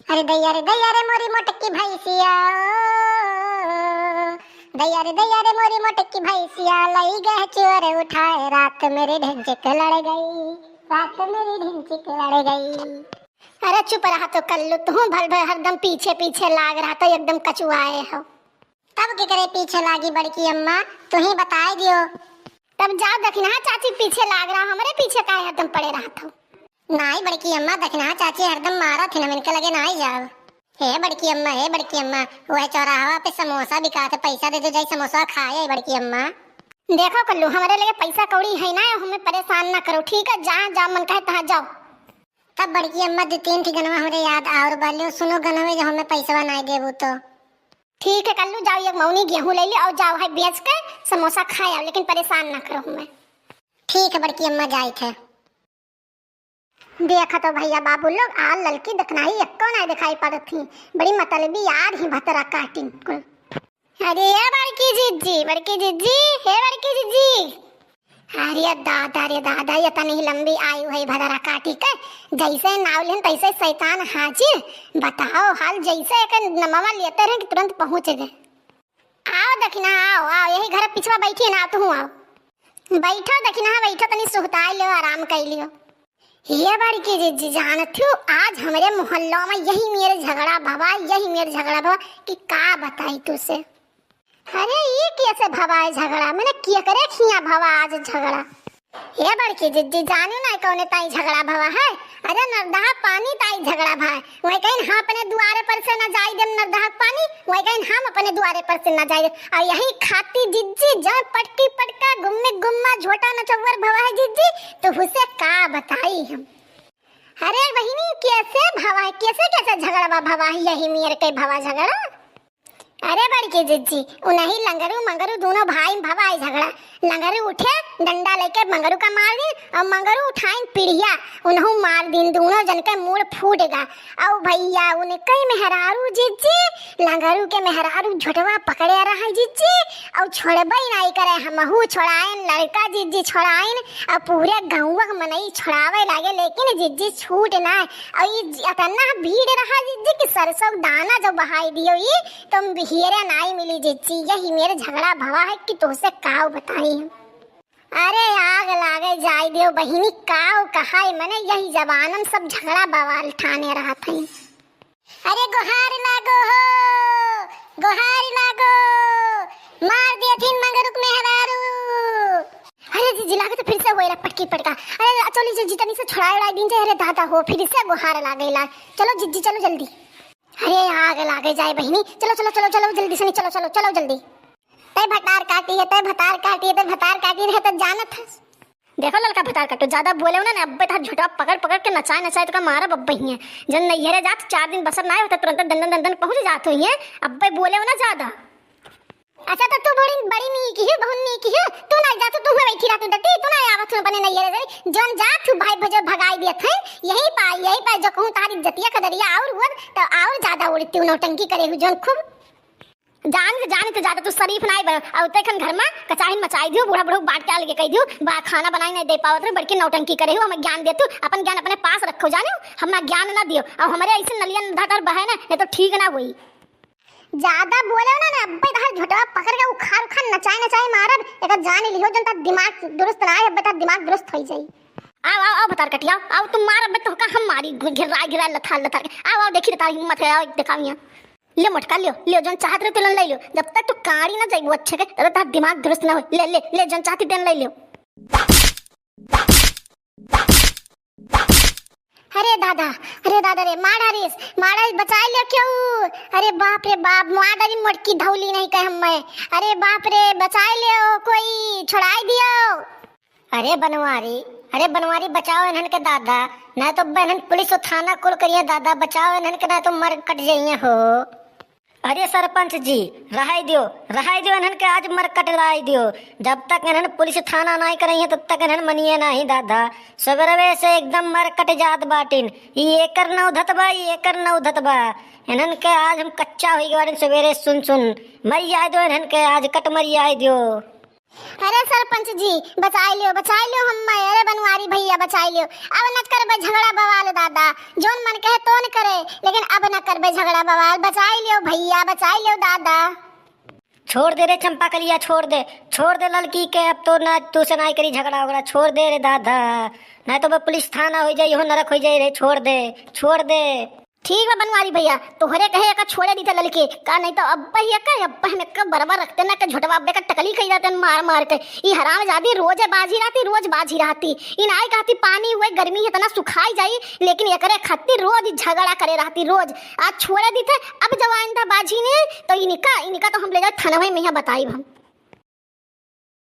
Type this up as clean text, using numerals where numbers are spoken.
अरे दैया रे मोरी मोटकी भैंसिया दैया रे मोरी मोटकी भैंसिया लई गए चोर उठाए रात मेरी ढिंचिक लड़ गई रात मेरी ढिंचिक लड़ गई। अरे चुप रहा तो कल्लू तू भल भल हरदम पीछे पीछे लाग रहा तो एकदम कचुआए हो। तब के करे पीछे लागी बड़की अम्मा तू ही बताए दियो। तब जाओ दखना चाची पीछे लाग रहा हमारे पीछे काहे हरदम पड़े रहा था। नाई बड़की अम्मा दखना चाची हरदम मारा थी ना मिनके लगे नाई जाओ। हे बड़की अम्मा वो है चौराहा पे समोसा बिका थे पैसा दे दो जाई समोसा खाए बड़की अम्मा। देखो कल्लू हमारे लगे पैसा कौड़ी है ना हमें परेशान ना करो ठीक है जहाँ जहाँ मन कहे तहाँ जाओ। तब बड़की अम्मा दो तीन थी गनवा हमारे याद और बालियो सुनो गनवे जो हमें पैसा नहीं देबू तो ठीक है कल्लू जाओ एक मौनी गेहूं ले ली और जाओ है बेच के समोसा खाए लेकिन परेशान ना करो हमें। ठीक है बड़की अम्मा जाए थे। देखा तो भैया बाबू लोग आ ललकी दखनाई एक्को नहीं दिखाई पड़त थी बड़ी मतलबी यार ही भतरा काटिन कुल। अरे बड़की जिज्जी हे बड़की जिज्जी अरे दादा ये तनी लंबी आयु है भतरा काटी के जैसे नावलिन तैसे शैतान हाजिर बताओ हाल जैसे एक नमवा लेते रहे कि तुरंत पहुंच गए। आओ दखना आओ यही घर पिछवा बैठी ना तो आओ बैठो दखना बैठो तनी सुहताई लो आराम कर लियो। ये बड़की जिज्जी जानत हूँ आज हमारे मोहल्लों में यही मेरे झगड़ा भवा कि का बताई तुझसे। अरे ये कैसे भवा है झगड़ा मैंने किया करे खिया भवा आज झगड़ा। ये बड़की जिज्जी जानू ना कौन ताई झगड़ा भवा है। अरे नरदहा पानी ताई झगड़ा भाई वही कहीं हम अपने द्वारे पर से न जाई देम नरदहा पानी वही कहीं हम अपने द्वारे पर से न जाई और यही खाती जिज्जी जब पटकी पटका गुम्मे गुम्मा झोटा नचवर भवा है जिज्जी तो उसे का बताई हम। अरे बहिनी कैसे भवा है कैसे झगड़ा भवा है यही मेरे के भवा झगड़ा। अरे बड़की जिज्जी उन्हीं लंगरू मंगरू दोनों भाई भवा है झगड़ा। लंगरू उठे डंडा लेके मंगरू का मार दिन और मंगरू उठाइन पीढ़िया उन्हों मार दिन दोनों जन के मुड़ फूटेगा। और भैया उनके मेहरारू जिज्जी लंगरू के मेहरारू झुटवा पकड़े रहा है जिज्जी और छोड़बे नहीं करे हमहू छोड़ाइन लड़का जिज्जी छोड़ाइन और पूरे गाँव मनई छोड़ावे लागे लेकिन जिज्जी छूट ना और इतना भीड़ रहा जिज्जी की सरसों दाना जो बहाई दियो ये तुम हीरे नाई मिली जिज्जी यही मेरे झगड़ा भवा है कि तुझसे काव बताई हम। अरे आग लागे जाय दियो बहिनी काव कहा है मैंने यही जबानम सब झगड़ा बवाल ठाने रहा था। अरे गुहार लागो मार दिया थी मंगरुक मेहरारू। अरे जिज्जी लागे तो फिर से होएला पटकी पटका। अरे चलो जिज्जी तनी से छुड़ाए दिन से अरे दादा हो फिर से गुहार लागे ला चलो जिज्जी चलो जल्दी। अरे आग लागे जाए बहिनी चलो जल्दी से चलो जल्दी। तय भतार काटी है तो जानत है। देखो लड़का भतार काटो ज्यादा बोले ना अब्बे था झूठा पकड़ के नचाए तो का मारा बब्बे ही है जन नैहरे जात 4 दिन बसर ना होता तुरंत दंदन पहुंच जात हुई है अब्बे बोले ना ज्यादा। अच्छा तो तू बड़ी नी की है बहुत नी की है तू ना जा तू बैठी रहा तू डटी तू ना आवत अपने नैहरे रे जन जा तू भाई भजो भगाई दिए थे यही पाई जो कहूं तारी जतिया कदरिया और वो तो और ज्यादा उड़ती नौटंकी करे हु जन खूब जान तो ज्यादा तू शरीफ नहीं बन और तखन घर में कचाहिन मचाई दियो बूढ़ा बांट के आगे कह दियो बा खाना बनाई नहीं दे पावत रे बड़की नौटंकी करे हो हमें ज्ञान दे तू अपन ज्ञान अपने पास रखो जाने हमरा ज्ञान ना दियो और हमारे ऐसे नलियन धटर बहे ना ये तो ठीक ना हुई। ज्यादा बोले ना अब्बे तहर झोटवा पकड़ के उखाड़ नचाए मारब एक जान लियो जन ता दिमाग दुरुस्त ना है बेटा दिमाग दुरुस्त हो जाई। आओ भतार कटिया आओ तुम मार अब्बे तो का हम मारी घिरा लथा आओ देखी तारी हिम्मत है आओ दिखाओ यहां ले मटका लियो जन चाहत रे तुलन ले लियो जब तक तू काड़ी ना जाइबो अच्छे के तब तक दिमाग दुरुस्त ना हो ले जन चाहती देन ले लियो। अरे दादा रे माड़ा बचाए लियो क्यों। अरे बाप रे बाप माड़ी मटकी धौली नहीं कह मैं अरे बाप रे बचाए लियो कोई छुड़ाई दियो। अरे बनवारी बचाओ इन्हन के दादा ना तो बहन पुलिस थाना कुल करिए दादा बचाओ इन्हन के ना तो मर कट जाइए हो। अरे सरपंच जी रहाई दियो इन्हन के आज मर कट रहाई दियो जब तक इन्हन पुलिस थाना नहीं करेंगे तब तक इन्हन मनिए नहीं दादा सवेरे से एकदम मर कट जात बाटिन ये एकर न उधत बा इन्हन के आज हम कच्चा हो गए सवेरे सुन मर जाए दो इन्हन के आज कट मर जाए दियो। अरे सरपंच जी बचाई लियो हम, अरे बनवारी भैया बचाई लियो। अब न करबे झगड़ा बवाल दादा, जोन मन कहे तो न करे, लेकिन अब न करबे झगड़ा बवाल। बचाई लियो भैया, बचाई लियो दादा। छोड़ दे रे चंपा कलिया, छोड़ दे लड़की के। अब तो ना तू से ना करी झगड़ा वगड़ा, छोड़ दे रे दादा, नहीं तो पुलिस थाना हो जाए, नरक हो जाए रे। छोड़ दे। ठीक है बनवारी भैया, तोहरे कहे का छोड़े दी लड़के का, नहीं तो अब्बा ही का अब्बा हमें का बराबर रखते ना, का झोटवा अब्बे का टकली खाई जाते मार के। ये हराम जादी रोज बाजी रहती इन आई कहती पानी हुए गर्मी इतना सुखाई जाई, लेकिन एकरे खत्ती रोज झगड़ा करे रहती रोज। आज छोड़े दी थे, अब जवान था बाजी ने तो इनका तो हम ले जाए थाना में यहाँ बताई हम।